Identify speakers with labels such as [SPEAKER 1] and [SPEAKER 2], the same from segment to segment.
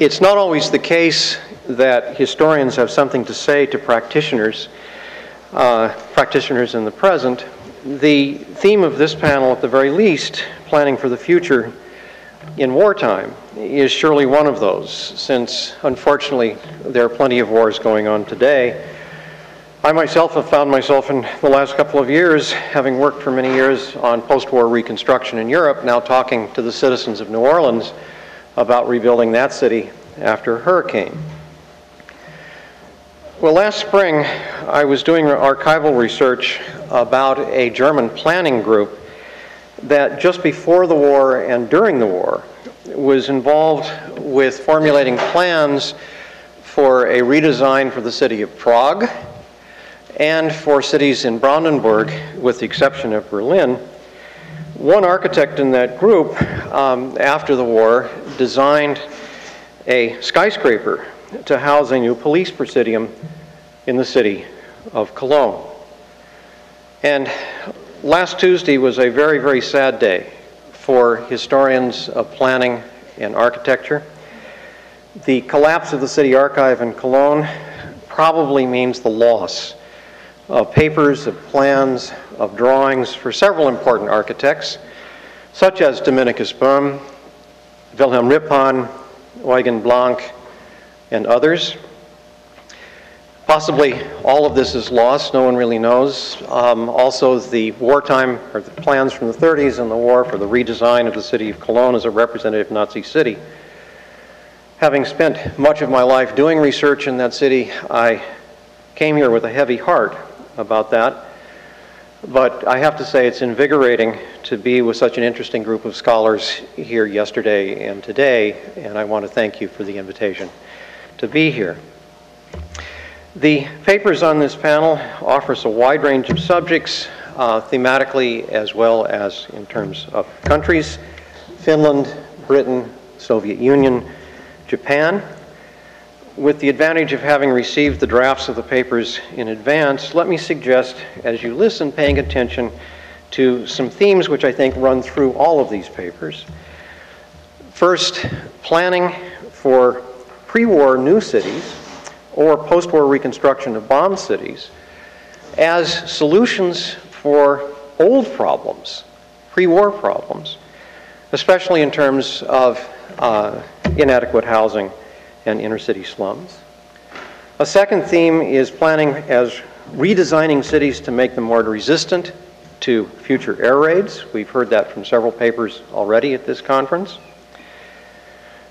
[SPEAKER 1] It's not always the case that historians have something to say to practitioners in the present. The theme of this panel, at the very least, planning for the future in wartime, is surely one of those, since unfortunately there are plenty of wars going on today. I myself have found myself in the last couple of years, having worked for many years on post-war reconstruction in Europe, now talking to the citizens of New Orleans about rebuilding that city after a hurricane. Well, last spring I was doing archival research about a German planning group that just before the war and during the war was involved with formulating plans for a redesign for the city of Prague and for cities in Brandenburg, with the exception of Berlin. One architect in that group, after the war, designed a skyscraper to house a new police presidium in the city of Cologne. And last Tuesday was a very, very sad day for historians of planning and architecture. The collapse of the city archive in Cologne probably means the loss of papers, of plans, of drawings for several important architects, such as Dominicus Böhm, Wilhelm Rippon, Eugen Blanc, and others. Possibly all of this is lost, no one really knows. Also the wartime, or the plans from the 30s and the war for the redesign of the city of Cologne as a representative Nazi city. Having spent much of my life doing research in that city, I came here with a heavy heart about that. But I have to say it's invigorating to be with such an interesting group of scholars here yesterday and today, and I want to thank you for the invitation to be here. The papers on this panel offer us a wide range of subjects, thematically as well as in terms of countries: Finland, Britain, Soviet Union, Japan. With the advantage of having received the drafts of the papers in advance, let me suggest, as you listen, paying attention to some themes which I think run through all of these papers. First, planning for pre-war new cities or post-war reconstruction of bombed cities as solutions for old problems, pre-war problems, especially in terms of inadequate housing and inner-city slums. A second theme is planning as redesigning cities to make them more resistant to future air raids. We've heard that from several papers already at this conference.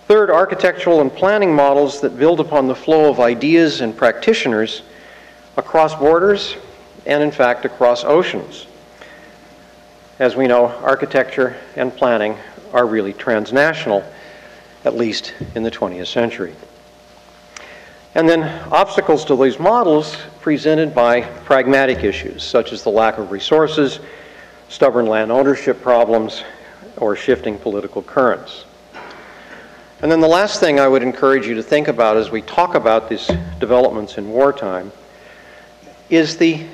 [SPEAKER 1] Third, architectural and planning models that build upon the flow of ideas and practitioners across borders and, in fact, across oceans. As we know, architecture and planning are really transnational, at least in the 20th century. And then obstacles to these models presented by pragmatic issues, such as the lack of resources, stubborn land ownership problems, or shifting political currents. And then the last thing I would encourage you to think about as we talk about these developments in wartime is the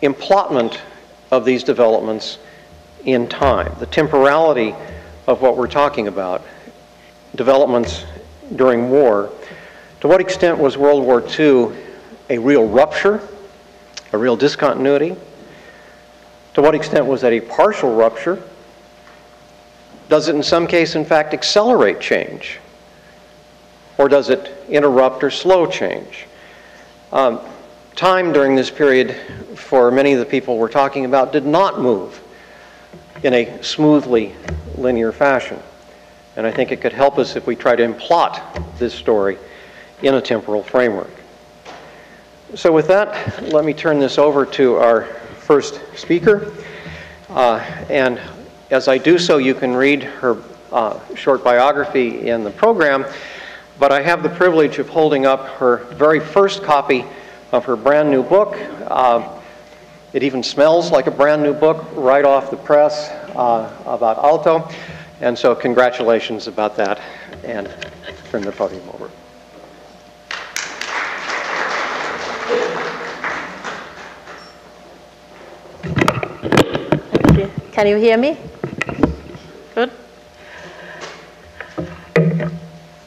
[SPEAKER 1] emplotment of these developments in time, the temporality of what we're talking about. Developments during war. To what extent was World War II a real rupture, a real discontinuity? To what extent was that a partial rupture? Does it in some case, in fact, accelerate change? Or does it interrupt or slow change? Time during this period, for many of the people we're talking about, did not move in a smoothly linear fashion. And I think it could help us if we try to implot this story in a temporal framework. So with that, let me turn this over to our first speaker. And as I do so, you can read her short biography in the program, but I have the privilege of holding up her very first copy of her brand new book. It even smells like a brand new book right off the press about Aalto. And so congratulations about that, and turn the podium over.
[SPEAKER 2] Thank you. Can you hear me? Good.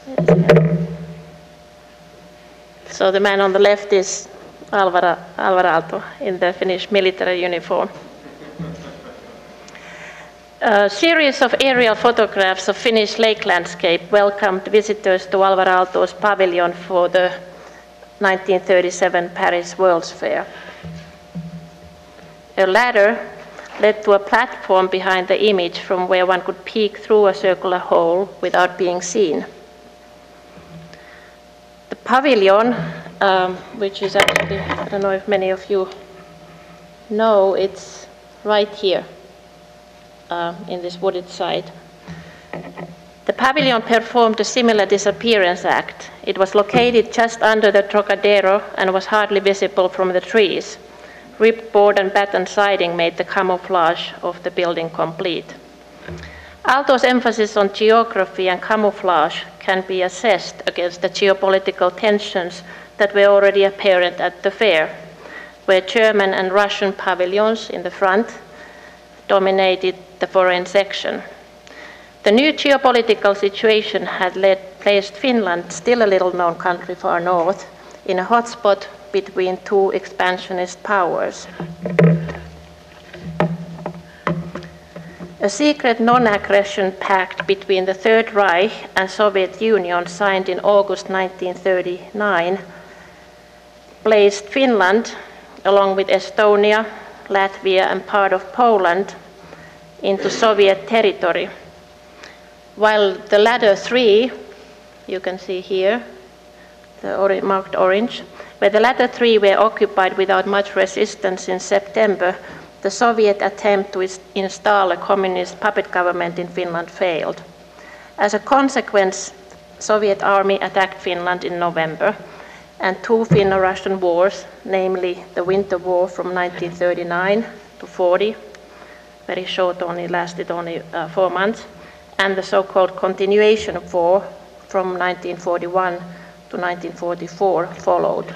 [SPEAKER 2] Yes. So the man on the left is Alvar Aalto in the Finnish military uniform. A series of aerial photographs of Finnish lake landscape welcomed visitors to Alvar Aalto's pavilion for the 1937 Paris World's Fair. A ladder led to a platform behind the image from where one could peek through a circular hole without being seen. The pavilion, which is actually, I don't know if many of you know, it's right here in this wooded side. The pavilion performed a similar disappearance act. It was located just under the Trocadero and was hardly visible from the trees. Ripped board and batten siding made the camouflage of the building complete. Aalto's emphasis on geography and camouflage can be assessed against the geopolitical tensions that were already apparent at the fair, where German and Russian pavilions in the front dominated the foreign section. The new geopolitical situation had placed Finland, still a little-known country far north, in a hotspot between two expansionist powers. A secret non-aggression pact between the Third Reich and Soviet Union signed in August 1939 placed Finland, along with Estonia, Latvia and part of Poland, into Soviet territory. While the latter three, you can see here, the marked orange, where the latter three were occupied without much resistance in September, the Soviet attempt to install a communist puppet government in Finland failed. As a consequence, Soviet army attacked Finland in November, and two Finno-Russian wars, namely the Winter War from 1939 to 40, very short, lasted only 4 months, and the so-called continuation war from 1941 to 1944 followed.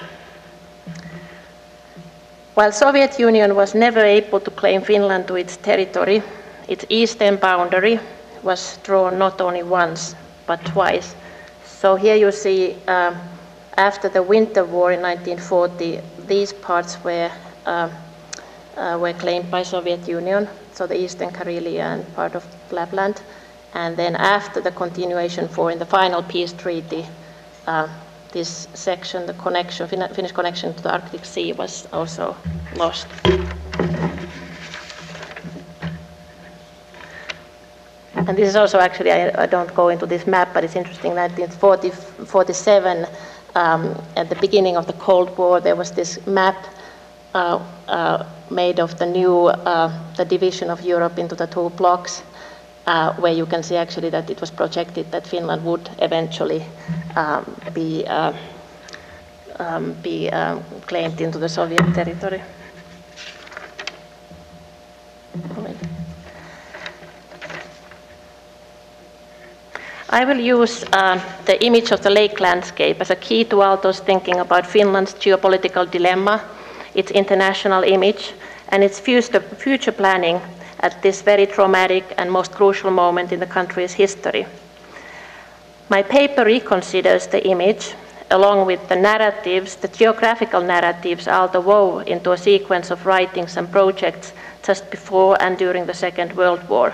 [SPEAKER 2] While Soviet Union was never able to claim Finland to its territory, its eastern boundary was drawn not only once, but twice. So here you see, after the Winter War in 1940, these parts were claimed by Soviet Union, so the Eastern Karelia and part of Lapland. And then after the continuation war in the final peace treaty, this section, the connection, Finnish connection to the Arctic Sea, was also lost. And this is also actually, I don't go into this map, but it's interesting, 1947, at the beginning of the Cold War, there was this map made of the new, the division of Europe into the two blocks, where you can see actually that it was projected that Finland would eventually be claimed into the Soviet territory. I will use the image of the lake landscape as a key to Aalto's thinking about Finland's geopolitical dilemma, its international image, and its future planning at this very traumatic and most crucial moment in the country's history. My paper reconsiders the image, along with the narratives, the geographical narratives Aalto wove into a sequence of writings and projects just before and during the Second World War.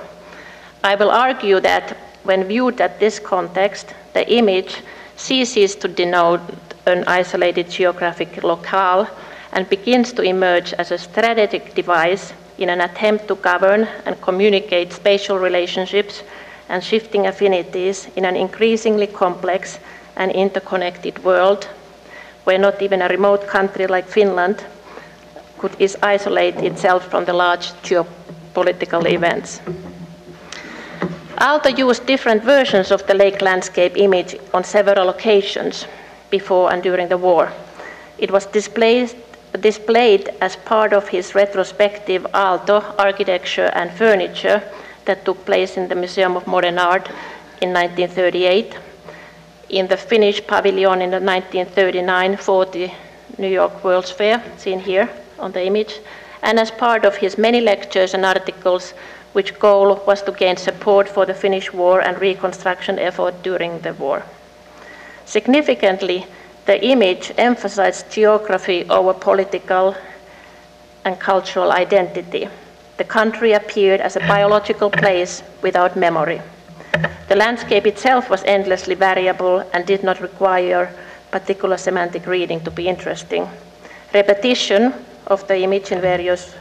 [SPEAKER 2] I will argue that when viewed at this context, the image ceases to denote an isolated geographic locale and begins to emerge as a strategic device in an attempt to govern and communicate spatial relationships and shifting affinities in an increasingly complex and interconnected world, where not even a remote country like Finland could isolate itself from the large geopolitical events. Aalto used different versions of the lake landscape image on several occasions before and during the war. It was displayed as part of his retrospective Aalto Architecture and Furniture that took place in the Museum of Modern Art in 1938, in the Finnish pavilion in the 1939-40 New York World's Fair, seen here on the image, and as part of his many lectures and articles, which goal was to gain support for the Finnish war and reconstruction effort during the war. Significantly, The image emphasized geography over political and cultural identity. The country appeared as a biological place without memory. The landscape itself was endlessly variable and did not require particular semantic reading to be interesting. Repetition of the image in various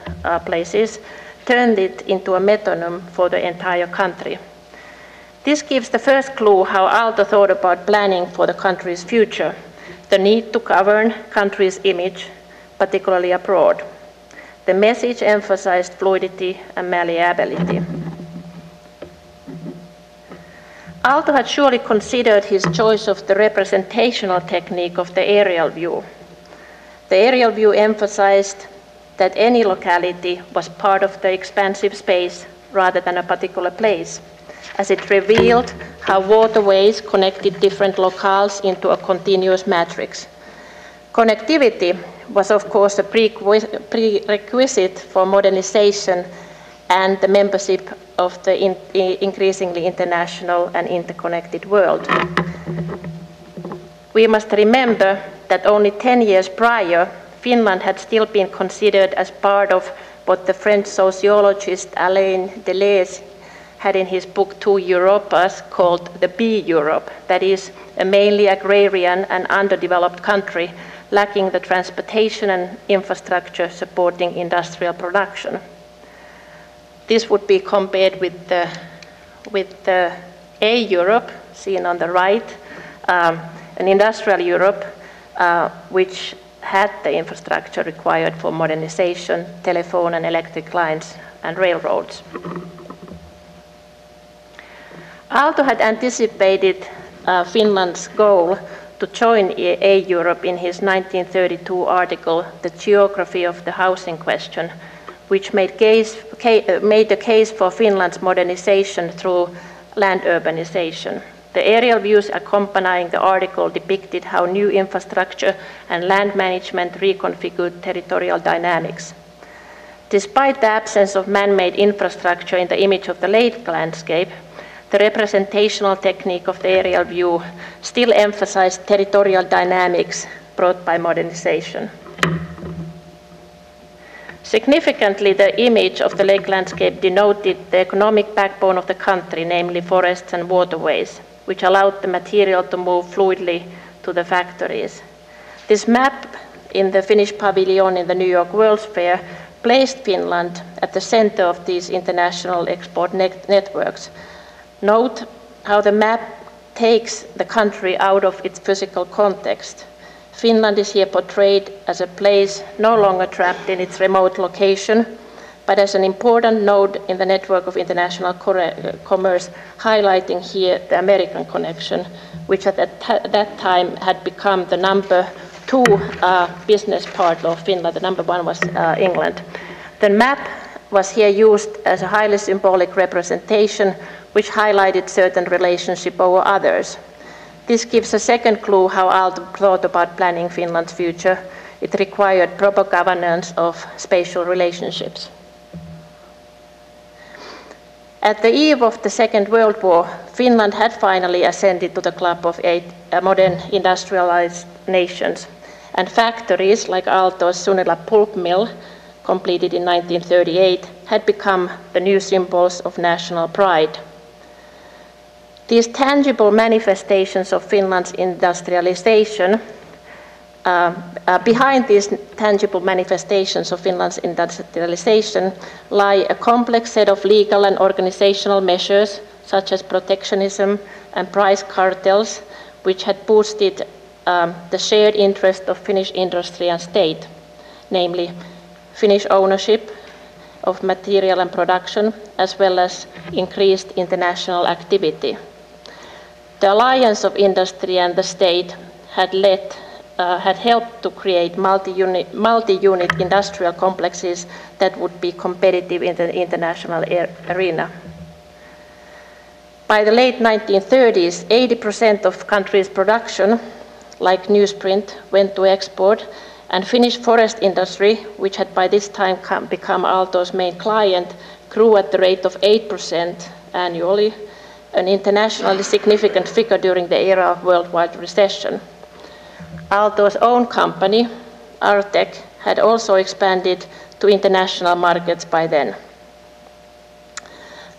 [SPEAKER 2] places turned it into a metronome for the entire country. This gives the first clue how Aalto thought about planning for the country's future, the need to govern country's image, particularly abroad. The message emphasized fluidity and malleability. Aalto had surely considered his choice of the representational technique of the aerial view. The aerial view emphasized that any locality was part of the expansive space rather than a particular place, as it revealed how waterways connected different locales into a continuous matrix. Connectivity was, of course, a prerequisite for modernization and the membership of the increasingly international and interconnected world. We must remember that only 10 years prior, Finland had still been considered as part of what the French sociologist Alain Deleuze had in his book Two Europas called the B-Europe, that is, a mainly agrarian and underdeveloped country lacking the transportation and infrastructure supporting industrial production. This would be compared with the A-Europe, seen on the right, an industrial Europe, which had the infrastructure required for modernization, telephone and electric lines, and railroads. Aalto had anticipated Finland's goal to join A-Europe in his 1932 article, The Geography of the Housing Question, which made the case for Finland's modernization through land urbanization. The aerial views accompanying the article depicted how new infrastructure and land management reconfigured territorial dynamics. Despite the absence of man-made infrastructure in the image of the lake landscape, the representational technique of the aerial view still emphasized territorial dynamics brought by modernization. Significantly, the image of the lake landscape denoted the economic backbone of the country, namely forests and waterways, which allowed the material to move fluidly to the factories. This map in the Finnish pavilion in the New York World's Fair placed Finland at the center of these international export networks. Note how the map takes the country out of its physical context. Finland is here portrayed as a place no longer trapped in its remote location, but as an important node in the network of international commerce, highlighting here the American connection, which at that time had become the number 2 business partner of Finland. The number 1 was England. The map was here used as a highly symbolic representation, which highlighted certain relationship over others. This gives a second clue how Aalto thought about planning Finland's future. It required proper governance of spatial relationships. At the eve of the Second World War, Finland had finally ascended to the club of 8 modern industrialized nations, and factories like Aalto's Sunila pulp mill, completed in 1938, had become the new symbols of national pride. These tangible manifestations of Finland's industrialization, behind these tangible manifestations of Finland's industrialization lie a complex set of legal and organizational measures, such as protectionism and price cartels, which had boosted the shared interest of Finnish industry and state, namely Finnish ownership of material and production, as well as increased international activity. The alliance of industry and the state had helped to create multi-unit industrial complexes that would be competitive in the international arena. By the late 1930s, 80% of country's production, like newsprint, went to export, and Finnish forest industry, which had by this time become Aalto's main client, grew at the rate of 8% annually, an internationally significant figure during the era of worldwide recession. Aalto's own company, Artec, had also expanded to international markets by then.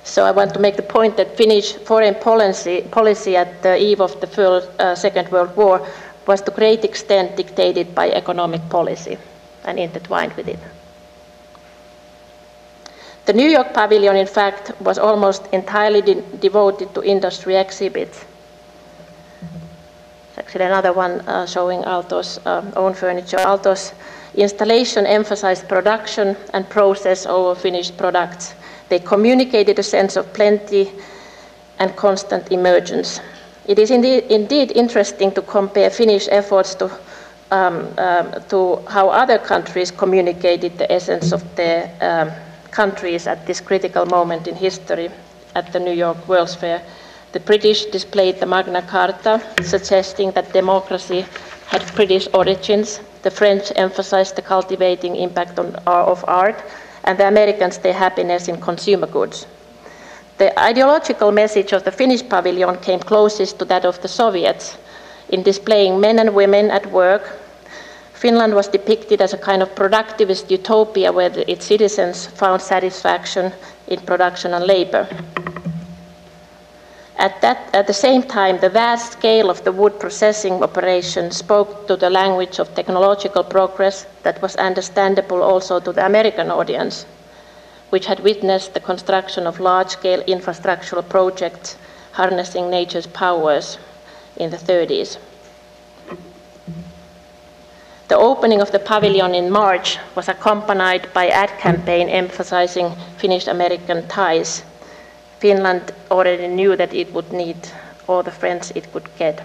[SPEAKER 2] So I want to make the point that Finnish foreign policy at the eve of the Second World War was to great extent dictated by economic policy and intertwined with it. The New York pavilion, in fact, was almost entirely devoted to industry exhibits. It's actually another one showing Aalto's own furniture. Aalto's installation emphasized production and process over finished products. They communicated a sense of plenty and constant emergence. It is indeed interesting to compare Finnish efforts to how other countries communicated the essence of their countries at this critical moment in history at the New York World's Fair. The British displayed the Magna Carta, suggesting that democracy had British origins. The French emphasized the cultivating impact of art, and the Americans their happiness in consumer goods. The ideological message of the Finnish pavilion came closest to that of the Soviets. In displaying men and women at work, Finland was depicted as a kind of productivist utopia where its citizens found satisfaction in production and labor. At the same time, the vast scale of the wood processing operation spoke to the language of technological progress that was understandable also to the American audience, which had witnessed the construction of large-scale infrastructural projects harnessing nature's powers in the 30s. The opening of the pavilion in March was accompanied by an ad campaign emphasizing Finnish-American ties. Finland already knew that it would need all the friends it could get.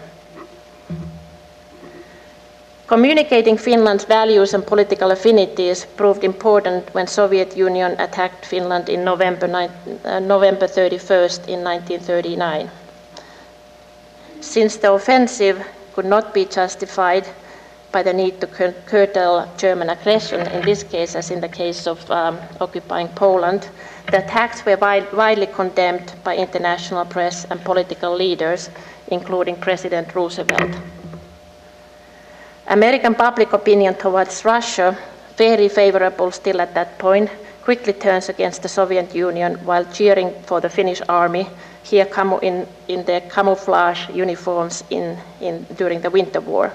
[SPEAKER 2] Communicating Finland's values and political affinities proved important when Soviet Union attacked Finland in November 31st in 1939. Since the offensive could not be justified by the need to curtail German aggression, in this case as in the case of occupying Poland, the attacks were widely condemned by international press and political leaders, including President Roosevelt. American public opinion towards Russia, very favorable still at that point, quickly turns against the Soviet Union while cheering for the Finnish army, here in their camouflage uniforms during the Winter War.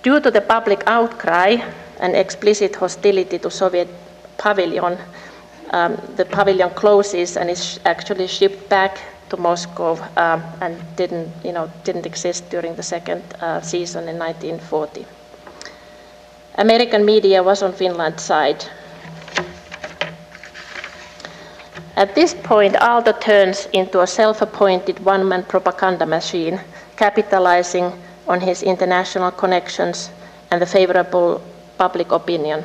[SPEAKER 2] Due to the public outcry and explicit hostility to Soviet pavilion, the pavilion closes and is actually shipped back to Moscow and didn't exist during the second season in 1940. American media was on Finland's side. At this point, Aalto turns into a self-appointed one-man propaganda machine, capitalizing on his international connections and the favorable public opinion.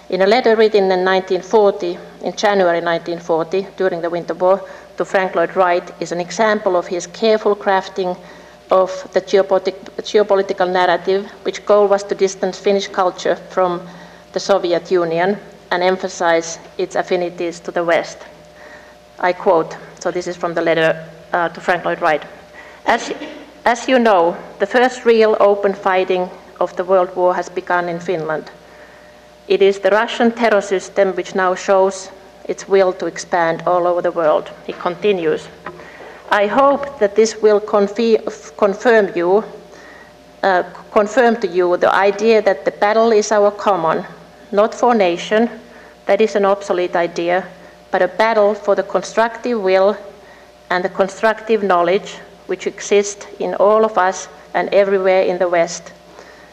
[SPEAKER 2] In a letter written in January 1940, during the Winter War, to Frank Lloyd Wright is an example of his careful crafting of the geopolitical narrative, which goal was to distance Finnish culture from the Soviet Union and emphasize its affinities to the West. I quote, so this is from the letter to Frank Lloyd Wright. As you know, the first real open fighting of the World War has begun in Finland. It is the Russian terror system which now shows its will to expand all over the world. He continues, I hope that this will confirm to you the idea that the battle is our common, not for nation, that is an obsolete idea, but a battle for the constructive will and the constructive knowledge which exist in all of us and everywhere in the West.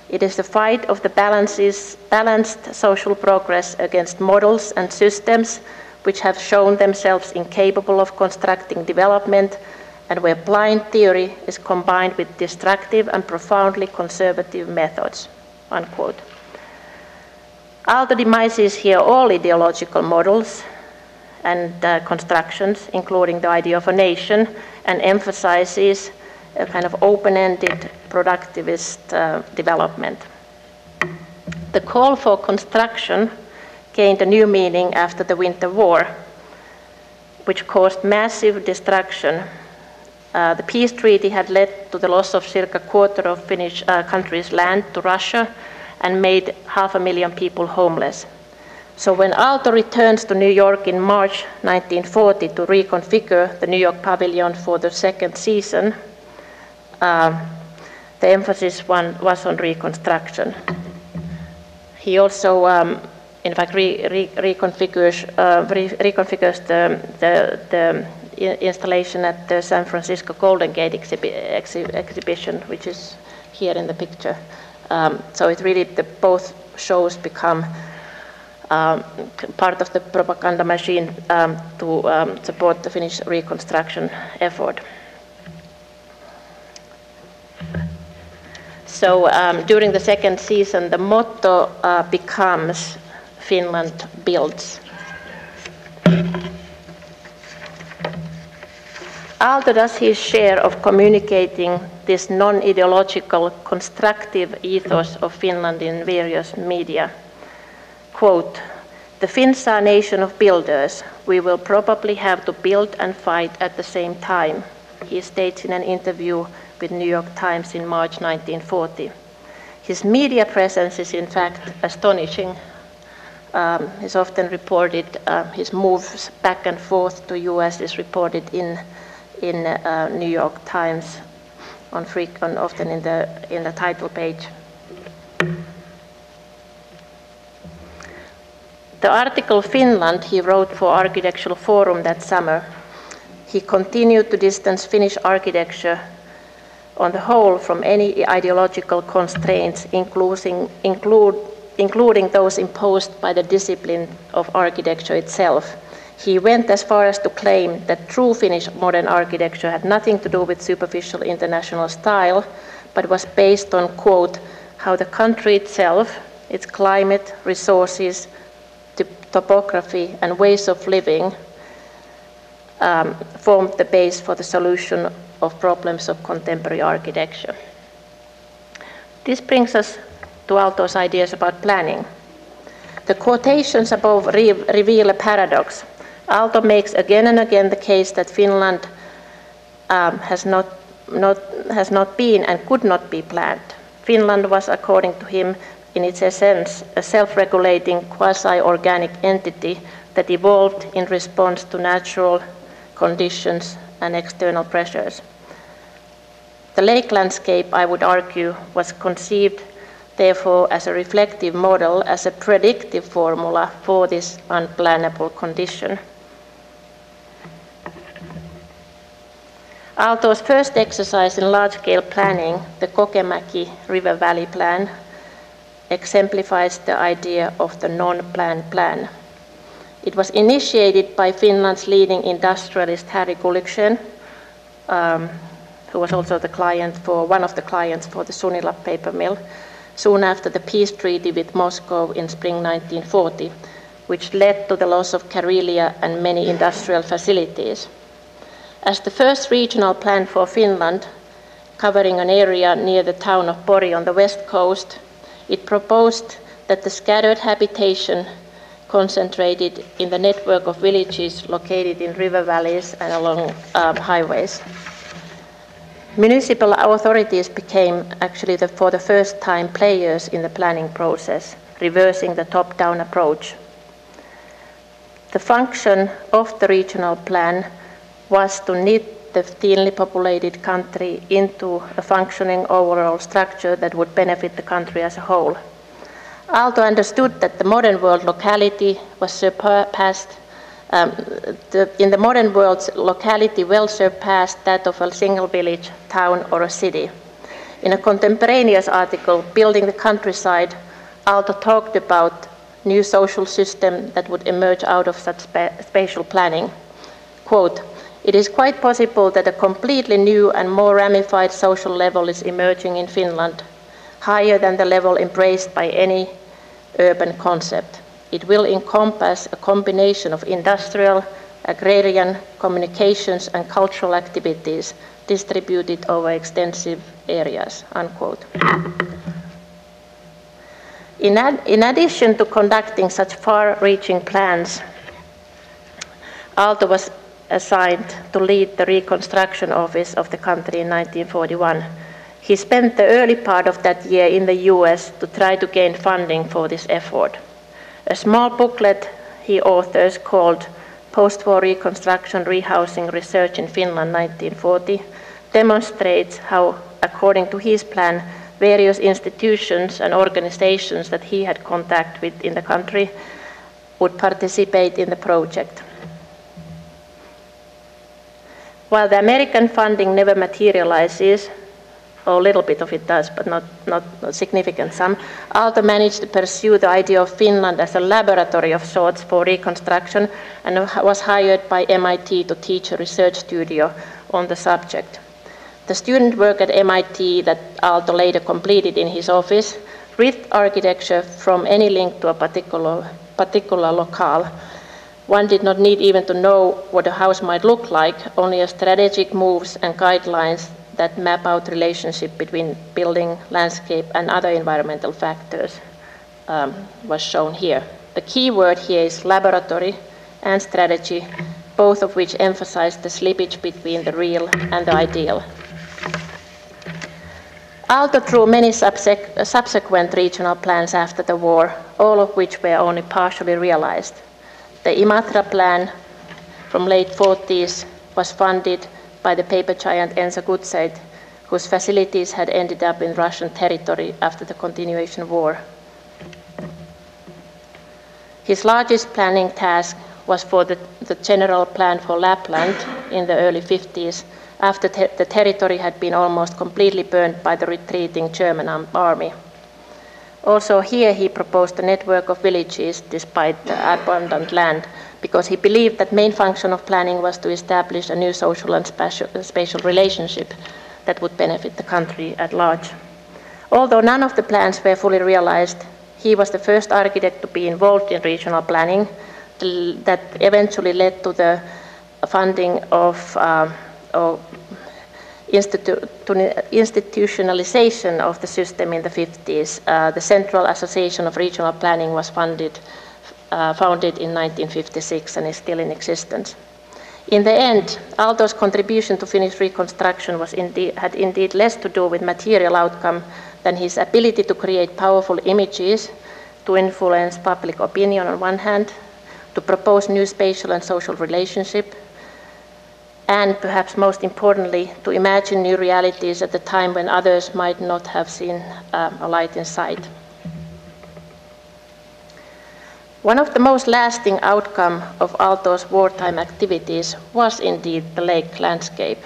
[SPEAKER 2] It is the fight of the balanced social progress against models and systems which have shown themselves incapable of constructing development and where blind theory is combined with destructive and profoundly conservative methods, unquote. Aalto demises here all ideological models and constructions, including the idea of a nation, and emphasizes a kind of open-ended productivist development. The call for construction gained a new meaning after the Winter War, which caused massive destruction The peace treaty had led to the loss of circa a quarter of Finnish country's land to Russia and made 500,000 people homeless. So when Aalto returns to New York in March 1940 to reconfigure the New York pavilion for the second season, the emphasis was on reconstruction. He also, in fact, reconfigures the installation at the San Francisco Golden Gate exhibition, which is here in the picture. So it really, both shows become part of the propaganda machine to support the Finnish reconstruction effort. So during the second season, the motto becomes Finland builds. Aalto does his share of communicating this non-ideological, constructive ethos of Finland in various media. Quote, "The Finns are a nation of builders. We will probably have to build and fight at the same time," he states in an interview with New York Times in March 1940. His media presence is in fact astonishing. He's often reported, his moves back and forth to US is reported in New York Times, often in the title page. The article Finland he wrote for Architectural Forum that summer. He continued to distance Finnish architecture on the whole from any ideological constraints, including those imposed by the discipline of architecture itself. He went as far as to claim that true Finnish modern architecture had nothing to do with superficial international style, but was based on, quote, "how the country itself, its climate, resources, topography, and ways of living formed the base for the solution of problems of contemporary architecture." This brings us to Aalto's ideas about planning. The quotations above reveal a paradox. Aalto makes again and again the case that Finland has not been and could not be planned. Finland was, according to him, in its essence, a self-regulating quasi-organic entity that evolved in response to natural conditions and external pressures. The lake landscape, I would argue, was conceived therefore as a reflective model, as a predictive formula for this unplannable condition. Aalto's first exercise in large-scale planning, the Kokemäki River Valley Plan, exemplifies the idea of the non-planned plan. It was initiated by Finland's leading industrialist Harry Gulliksen, who was also one of the clients for the Sunila paper mill, soon after the peace treaty with Moscow in spring 1940, which led to the loss of Karelia and many industrial facilities. As the first regional plan for Finland, covering an area near the town of Pori on the west coast, it proposed that the scattered habitation concentrated in the network of villages located in river valleys and along highways. Municipal authorities became actually for the first time players in the planning process, reversing the top-down approach. The function of the regional plan was to knit the thinly populated country into a functioning overall structure that would benefit the country as a whole. Aalto understood that the modern world locality was surpassed. In the modern world, locality well surpassed that of a single village, town, or a city. In a contemporaneous article, Building the Countryside, Aalto talked about new social system that would emerge out of such spatial planning. Quote, "It is quite possible that a completely new and more ramified social level is emerging in Finland, higher than the level embraced by any urban concept. It will encompass a combination of industrial, agrarian, communications, and cultural activities distributed over extensive areas," unquote. In addition to conducting such far-reaching plans, Aalto was assigned to lead the reconstruction office of the country in 1941. He spent the early part of that year in the US to try to gain funding for this effort. A small booklet he authors called Post-War Reconstruction, Rehousing Research in Finland 1940 demonstrates how, according to his plan, various institutions and organizations that he had contact with in the country would participate in the project. While the American funding never materializes, or a little bit of it does, but not a significant sum, Aalto managed to pursue the idea of Finland as a laboratory of sorts for reconstruction and was hired by MIT to teach a research studio on the subject. The student work at MIT that Aalto later completed in his office ripped architecture from any link to a particular locale. One did not need even to know what a house might look like, only a strategic moves and guidelines that map out relationship between building, landscape, and other environmental factors was shown here. The key word here is laboratory and strategy, both of which emphasize the slippage between the real and the ideal. Aalto drew many subsequent regional plans after the war, all of which were only partially realized. The Imatra plan from late 40s was funded by the paper giant Enza Gutzeit, whose facilities had ended up in Russian territory after the continuation war. His largest planning task was for the general plan for Lapland in the early 50s, after the territory had been almost completely burned by the retreating German army. Also here he proposed a network of villages despite the abundant land, because he believed that main function of planning was to establish a new social and spatial relationship that would benefit the country at large. Although none of the plans were fully realized, he was the first architect to be involved in regional planning that eventually led to the funding of institutionalization of the system in the 50s. The Central Association of Regional Planning was founded in 1956 and is still in existence. In the end, Aalto's contribution to Finnish reconstruction had indeed less to do with material outcome than his ability to create powerful images, to influence public opinion on one hand, to propose new spatial and social relationship, and perhaps most importantly, to imagine new realities at a time when others might not have seen a light in sight. One of the most lasting outcomes of Aalto's wartime activities was indeed the lake landscape,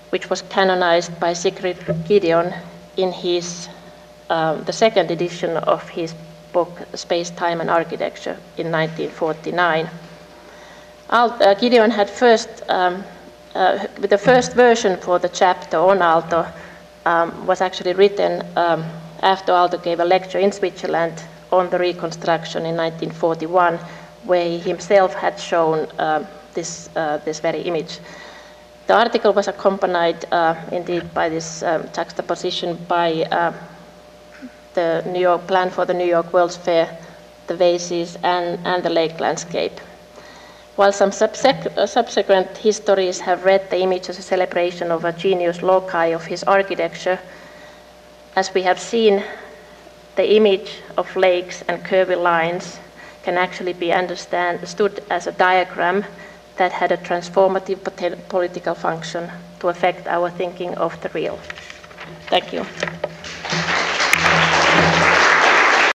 [SPEAKER 2] which was canonized by Sigrid Gideon in the second edition of his book Space, Time and Architecture in 1949. Gideon had the first version for the chapter on Aalto was actually written after Aalto gave a lecture in Switzerland on the reconstruction in 1941, where he himself had shown this very image. The article was accompanied indeed by this juxtaposition by the New York plan for the New York World's Fair, the vases, and the lake landscape. While some subsequent histories have read the image as a celebration of a genius loci of his architecture, as we have seen, the image of lakes and curvy lines can actually be understood as a diagram that had a transformative political function to affect our thinking of the real. Thank you.